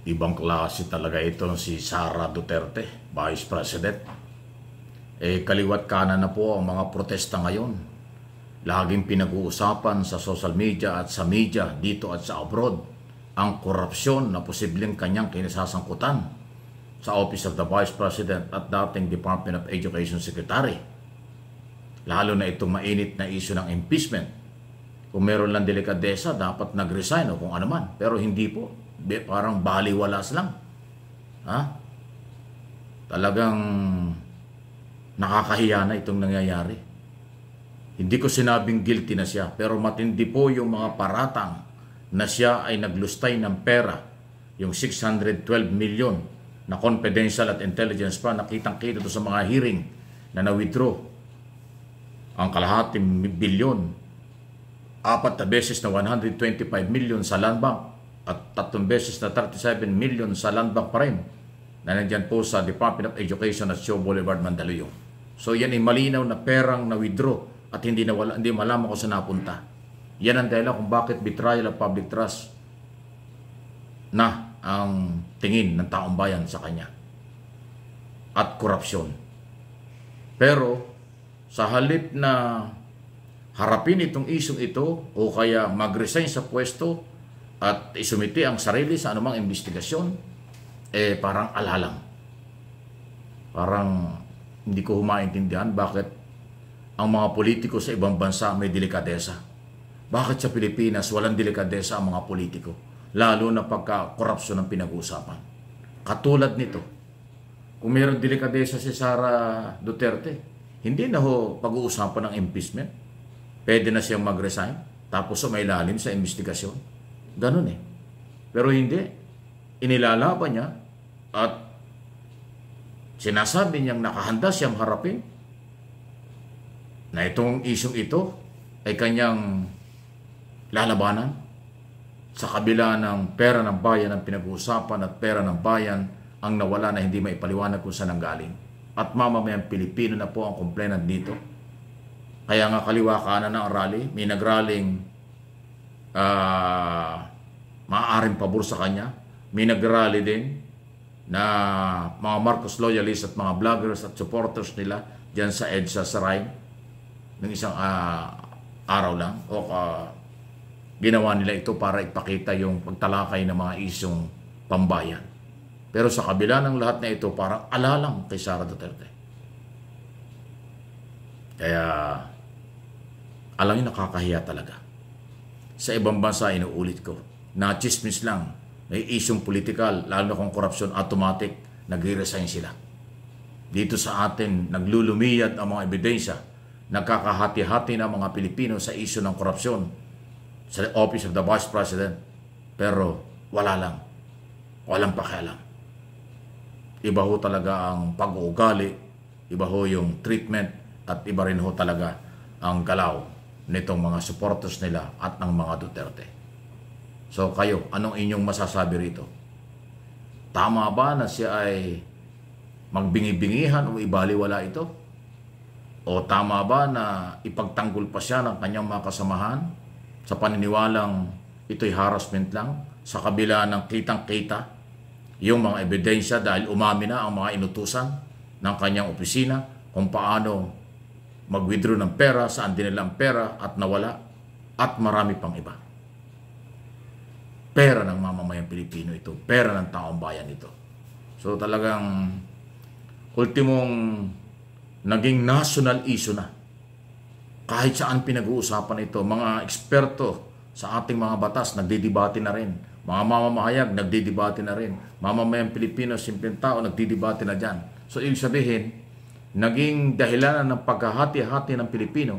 Ibang klase talaga ito si Sara Duterte, Vice President. Kaliwat kanan na po ang mga protesta ngayon. Laging pinag-uusapan sa social media at sa media dito at sa abroad ang korupsyon na posibleng kanyang kinasasangkutan sa Office of the Vice President at dating Department of Education Secretary. Lalo na itong mainit na issue ng impeachment. Kung meron lang delikadesa, dapat nag-resign o kung ano man. Pero hindi po. Parang baliwalas lang. Ha? Talagang nakakahiya na itong nangyayari. Hindi ko sinabing guilty na siya, pero matindi po yung mga paratang na siya ay naglustay ng pera, yung 612 million na confidential at intelligence pa, nakitang-kita doon sa mga hearing na na-withdraw. Ang kalahating bilyon, 4 na beses na 125 million sa Land Bank at 3 beses na 37 million sa Land Bank pa rin na nandyan po sa Department of Education at Shaw Boulevard, Mandaluyong. So yan ay malinaw na perang na-withdraw at hindi malaman kung saan napunta. Yan ang dahilan kung bakit betrayal of public trust na ang tingin ng taong bayan sa kanya. At korupsyon. Pero sa halip na harapin itong isyong ito o kaya mag-resign sa pwesto at isumiti ang sarili sa anumang investigasyon, parang alalang. Parang hindi ko humaintindihan bakit ang mga politiko sa ibang bansa may delikadesa. Bakit sa Pilipinas walang delikadesa ang mga politiko? Lalo na pagka korupsyon ang pinag-uusapan. Katulad nito, kung mayroong delikadesa si Sara Duterte, hindi na ho pag-uusapan ng impeachment. Pwede na siyang mag-resign, tapos may lalim sa investigasyon. Ganun eh. Pero hindi. Inilalaban niya at sinasabi niyang nakahanda siyang harapin na itong isyong ito ay kanyang lalabanan sa kabila ng pera ng bayan ang pinag-uusapan at pera ng bayan ang nawala na hindi maipaliwanag kung saan ang galing. At mamamayang Pilipino na po ang complainant dito. Kaya nga kaliwa kanan ng rally, may nagraling maaaring pabor sa kanya. May nagrally din na mga Marcos loyalists at mga vloggers at supporters nila dyan sa EDSA Saray ng isang araw lang. O ginawa nila ito para ipakita yung pagtalakay ng mga isyong pambayan. Pero sa kabila ng lahat na ito, parang alalang kay Sara Duterte. Kaya alam niyo, nakakahiya talaga. Sa ibang bansa, inuulit ko, na chismis lang, may isyong politikal, lalo na kung korupsyon, automatic, nagre-resign sila. Dito sa atin, naglulumiyad ang mga ebidensya, nagkakahati-hati na mga Pilipino sa isyu ng korupsyon sa Office of the Vice President. Pero wala lang. Walang pakialam. Iba ho talaga ang pag-uugali, iba ho yung treatment, at iba rin ho talaga ang galaw nitong mga supporters nila at ng mga Duterte. So kayo, anong inyong masasabi rito? Tama ba na siya ay magbingi-bingihan o ibaliwala ito? O tama ba na ipagtanggol pa siya ng kanyang mga kasamahan sa paniniwalang ito'y harassment lang sa kabila ng kitang-kita yung mga ebidensya dahil umami na ang mga inutusan ng kanyang opisina kung paano mag-withdraw ng pera, saan dinilang pera at nawala, at marami pang iba. Pera ng mamamayang Pilipino ito, pera ng taong bayan ito. So talagang ultimong naging national issue na. Kahit saan pinag-uusapan ito, mga eksperto sa ating mga batas nagdidebate na rin. Mga mamamahayag nagdidebate na rin. Mamamayang Pilipino, simpleng tao nagdidebate na dyan. So ibig sabihin, naging dahilan ng pagkahati-hati ng Pilipino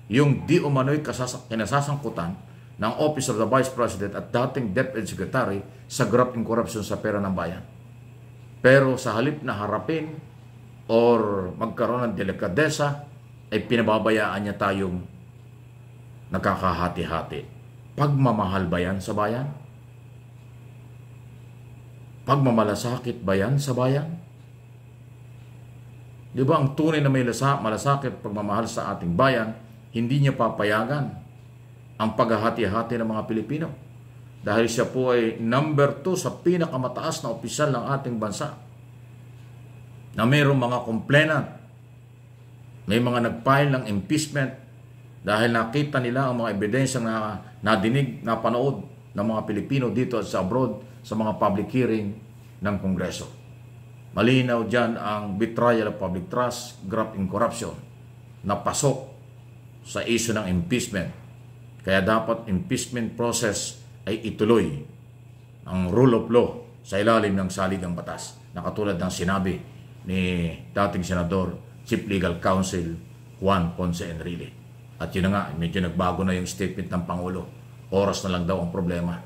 yung di umano'y kinasasangkutan ng Office of the Vice President at dating DepEd Secretary sa graft and corruption sa pera ng bayan. Pero sa halip na harapin or magkaroon ng delikadesa, ay pinababayaan niya tayong nagkakahati-hati. Pagmamahal ba yan sa bayan? Pagmamalasakit ba yan sa bayan? Di ba ang tunay na may malasakit pagmamahal sa ating bayan, hindi niya papayagan ang paghahati-hati ng mga Pilipino. dahil siya po ay number 2 sa pinakamataas na opisyal ng ating bansa na mayroong mga complainant, may mga nag-file ng impeachment dahil nakita nila ang mga ebidensyang na nadinig, napanood ng mga Pilipino dito at sa abroad sa mga public hearing ng Kongreso. Malinaw dyan ang betrayal of public trust, graft in corruption na pasok sa issue ng impeachment. Kaya dapat impeachment process ay ituloy ang rule of law sa ilalim ng saligang batas na katulad ng sinabi ni dating Senador Chief Legal Counsel Juan Ponce Enrile. At yun na nga, medyo nagbago na yung statement ng Pangulo. Oras na lang daw ang problema.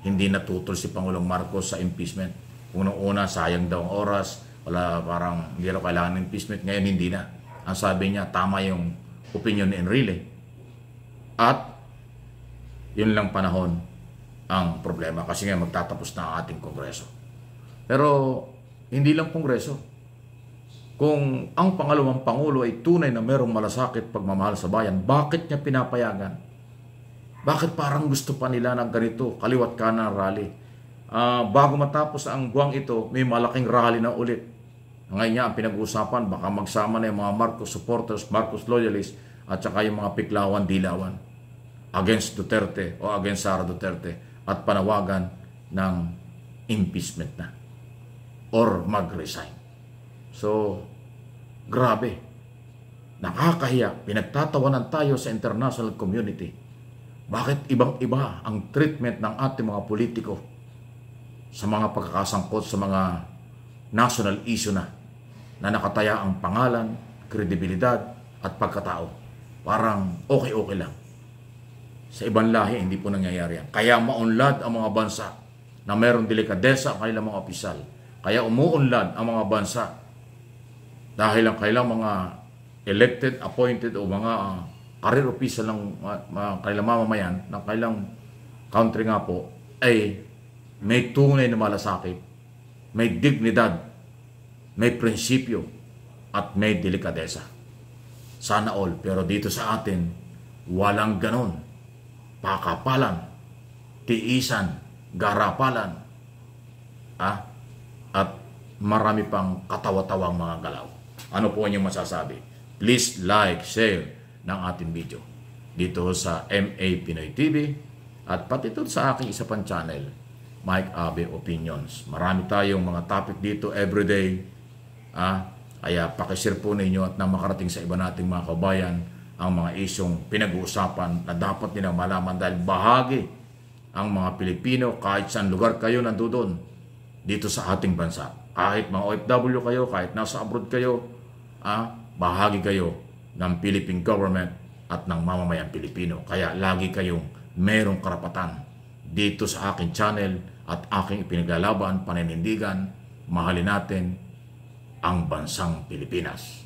Hindi natutol si Pangulong Marcos sa impeachment. Unang-una, sayang daw ang oras. Wala, parang hindi na kailangan ng impeachment. Ngayon, hindi na. Ang sabi niya, tama yung opinion ni Enrile. At yun lang panahon ang problema. Kasi nga magtatapos na ang ating Kongreso. Pero hindi lang Kongreso. Kung ang pangalawang Pangulo ay tunay na merong malasakit pagmamahal sa bayan, bakit niya pinapayagan? Bakit parang gusto pa nila ng ganito, kaliwat kanan rally? Bago matapos ang buwang ito, may malaking rally na ulit. Ngayon niya ang pinag-uusapan, baka magsama na yung mga Marcos supporters, Marcos loyalists, at saka yung mga piklawan-dilawan against Duterte o against Sara Duterte at panawagan ng impeachment na or mag-resign. So, grabe. Nakakahiya. Pinagtatawanan tayo sa international community. Bakit ibang-iba ang treatment ng ating mga politiko sa mga pagkakasangkot sa mga national issue na nakataya ang pangalan, kredibilidad at pagkatao. Parang okay-okay lang. Sa ibang lahi, hindi po nangyayari yan. Kaya maunlad ang mga bansa na mayroong delikadesa ang kanilang mga opisyal. Kaya umuunlad ang mga bansa dahil ang kailang mga elected, appointed o mga career official ng kailang mamamayan, ng kailang country nga po, ay may tunay na malasakit, may dignidad, may prinsipyo, at may delikadesa. Sana all. Pero dito sa atin, walang ganon. Pakapalan, tiisan, garapalan, at marami pang katawa-tawang mga galaw. Ano po inyong masasabi? Please like, share ng ating video dito sa MA Pinoy TV at pati ito sa aking isa pang channel, Mike Abe Opinions. Marami tayong mga topic dito everyday. Kaya pakishare po ninyo at nang makarating sa iba nating mga kabayan ang mga isyong pinag-uusapan na dapat nilang malaman dahil bahagi ang mga Pilipino kahit saan lugar kayo nandoon dito sa ating bansa. Kahit mga OFW kayo, kahit nasa abroad kayo, bahagi kayo ng Philippine government at ng mamamayang Pilipino. Kaya lagi kayong merong karapatan dito sa aking channel at aking ipinaglalaban, paninindigan, mahalin natin ang bansang Pilipinas.